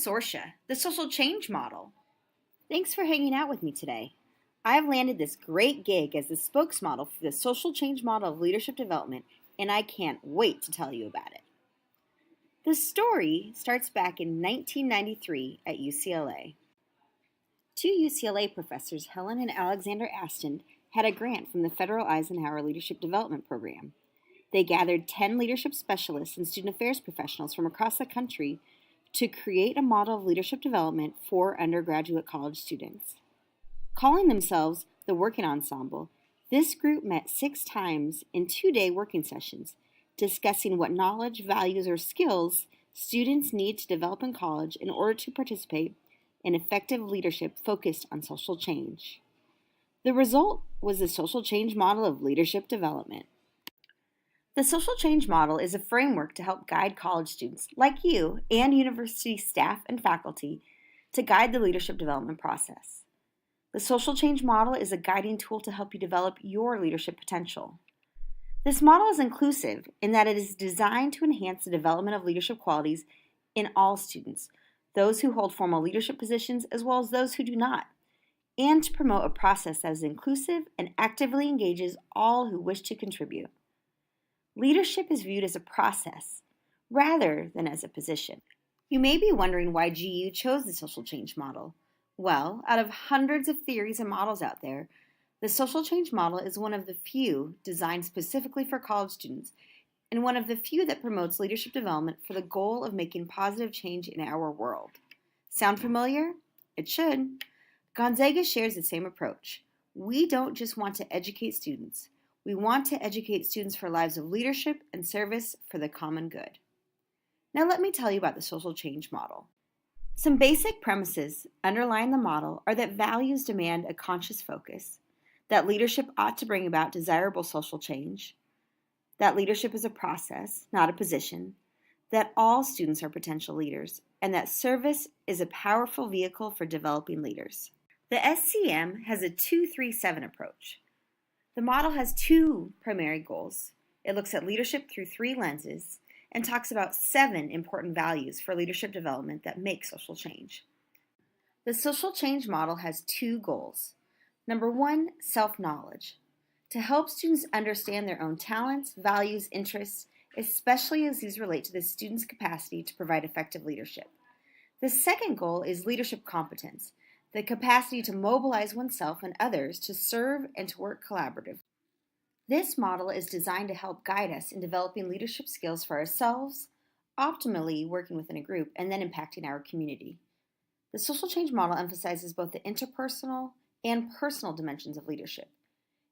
Sorcia, the social change model. Thanks for hanging out with me today. I've landed this great gig as the spokesmodel for the social change model of leadership development, and I can't wait to tell you about it. The story starts back in 1993 at UCLA. Two UCLA professors, Helen and Alexander Aston, had a grant from the Federal Eisenhower Leadership Development Program. They gathered 10 leadership specialists and student affairs professionals from across the country to create a model of leadership development for undergraduate college students. Calling themselves the Working Ensemble, this group met 6 times in 2-day working sessions, discussing what knowledge, values, or skills students need to develop in college in order to participate in effective leadership focused on social change. The result was the social change model of leadership development. The social change model is a framework to help guide college students, like you, and university staff and faculty to guide the leadership development process. The social change model is a guiding tool to help you develop your leadership potential. This model is inclusive in that it is designed to enhance the development of leadership qualities in all students, those who hold formal leadership positions as well as those who do not, and to promote a process that is inclusive and actively engages all who wish to contribute. Leadership is viewed as a process rather than as a position. You may be wondering why GU chose the social change model. Well, out of hundreds of theories and models out there, the social change model is one of the few designed specifically for college students and one of the few that promotes leadership development for the goal of making positive change in our world. Sound familiar? It should. Gonzaga shares the same approach. We don't just want to educate students. We want to educate students for lives of leadership and service for the common good. Now let me tell you about the social change model. Some basic premises underlying the model are that values demand a conscious focus, that leadership ought to bring about desirable social change, that leadership is a process, not a position, that all students are potential leaders, and that service is a powerful vehicle for developing leaders. The SCM has a 2-3-7 approach. The model has 2 primary goals. It looks at leadership through 3 lenses and talks about 7 important values for leadership development that make social change. The social change model has 2 goals. Number 1, self-knowledge, to help students understand their own talents, values, interests, especially as these relate to the student's capacity to provide effective leadership. The second goal is leadership competence, the capacity to mobilize oneself and others to serve and to work collaboratively. This model is designed to help guide us in developing leadership skills for ourselves, optimally working within a group, and then impacting our community. The social change model emphasizes both the interpersonal and personal dimensions of leadership.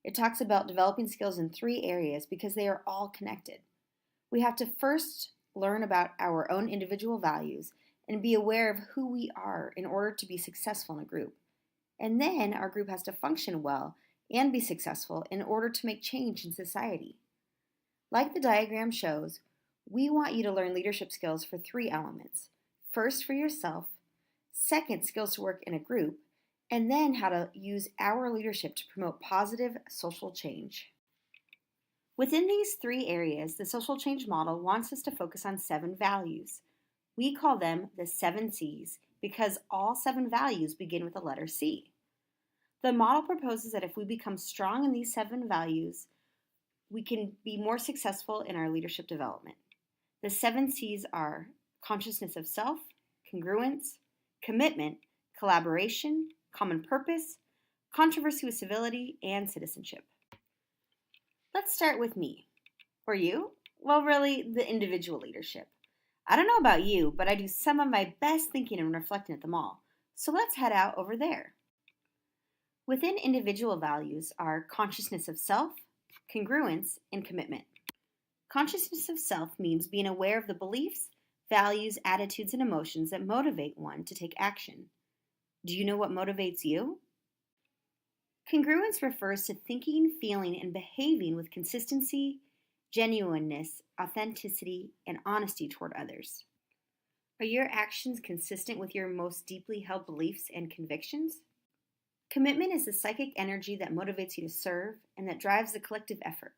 It talks about developing skills in 3 areas because they are all connected. We have to first learn about our own individual values and be aware of who we are in order to be successful in a group. And then our group has to function well and be successful in order to make change in society. Like the diagram shows, we want you to learn leadership skills for 3 elements. First, for yourself. Second, skills to work in a group. And then how to use our leadership to promote positive social change. Within these 3 areas, the social change model wants us to focus on 7 values. We call them the 7 C's because all 7 values begin with the letter C. The model proposes that if we become strong in these 7 values, we can be more successful in our leadership development. The 7 C's are consciousness of self, congruence, commitment, collaboration, common purpose, controversy with civility, and citizenship. Let's start with me. Or you? Well, really, the individual leadership. I don't know about you, but I do some of my best thinking and reflecting at them all. So let's head out over there. Within individual values are consciousness of self, congruence, and commitment. Consciousness of self means being aware of the beliefs, values, attitudes, and emotions that motivate one to take action. Do you know what motivates you? Congruence refers to thinking, feeling, and behaving with consistency, genuineness, authenticity, and honesty toward others. Are your actions consistent with your most deeply held beliefs and convictions? Commitment is the psychic energy that motivates you to serve and that drives the collective effort.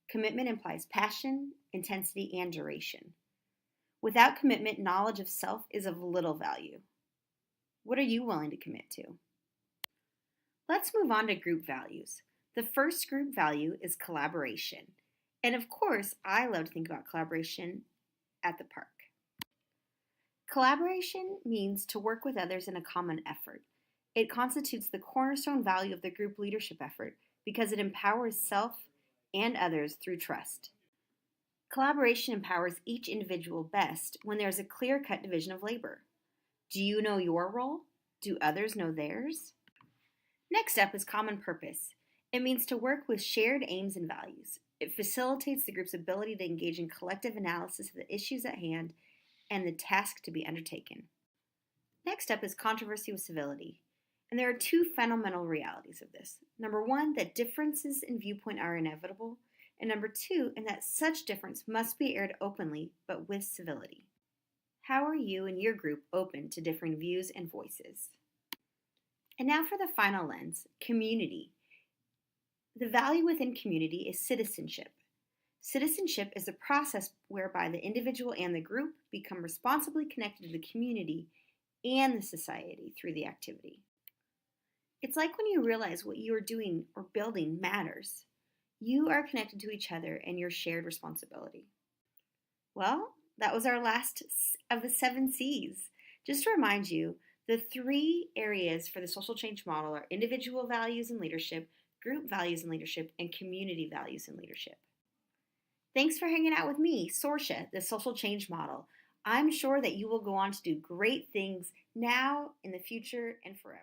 Commitment implies passion, intensity, and duration. Without commitment, knowledge of self is of little value. What are you willing to commit to? Let's move on to group values. The first group value is collaboration. And of course, I love to think about collaboration at the park. Collaboration means to work with others in a common effort. It constitutes the cornerstone value of the group leadership effort because it empowers self and others through trust. Collaboration empowers each individual best when there's a clear-cut division of labor. Do you know your role? Do others know theirs? Next up is common purpose. It means to work with shared aims and values. It facilitates the group's ability to engage in collective analysis of the issues at hand and the task to be undertaken. Next up is controversy with civility. And there are two fundamental realities of this. Number one, that differences in viewpoint are inevitable. And number two, and that such difference must be aired openly, but with civility. How are you and your group open to differing views and voices? And now for the final lens, community. The value within community is citizenship. Citizenship is a process whereby the individual and the group become responsibly connected to the community and the society through the activity. It's like when you realize what you are doing or building matters. You are connected to each other and your shared responsibility. Well, that was our last of the 7 C's. Just to remind you, the 3 areas for the social change model are individual values and leadership, group values and leadership, and community values and leadership. Thanks for hanging out with me, Sorsha, the social change model. I'm sure that you will go on to do great things now, in the future, and forever.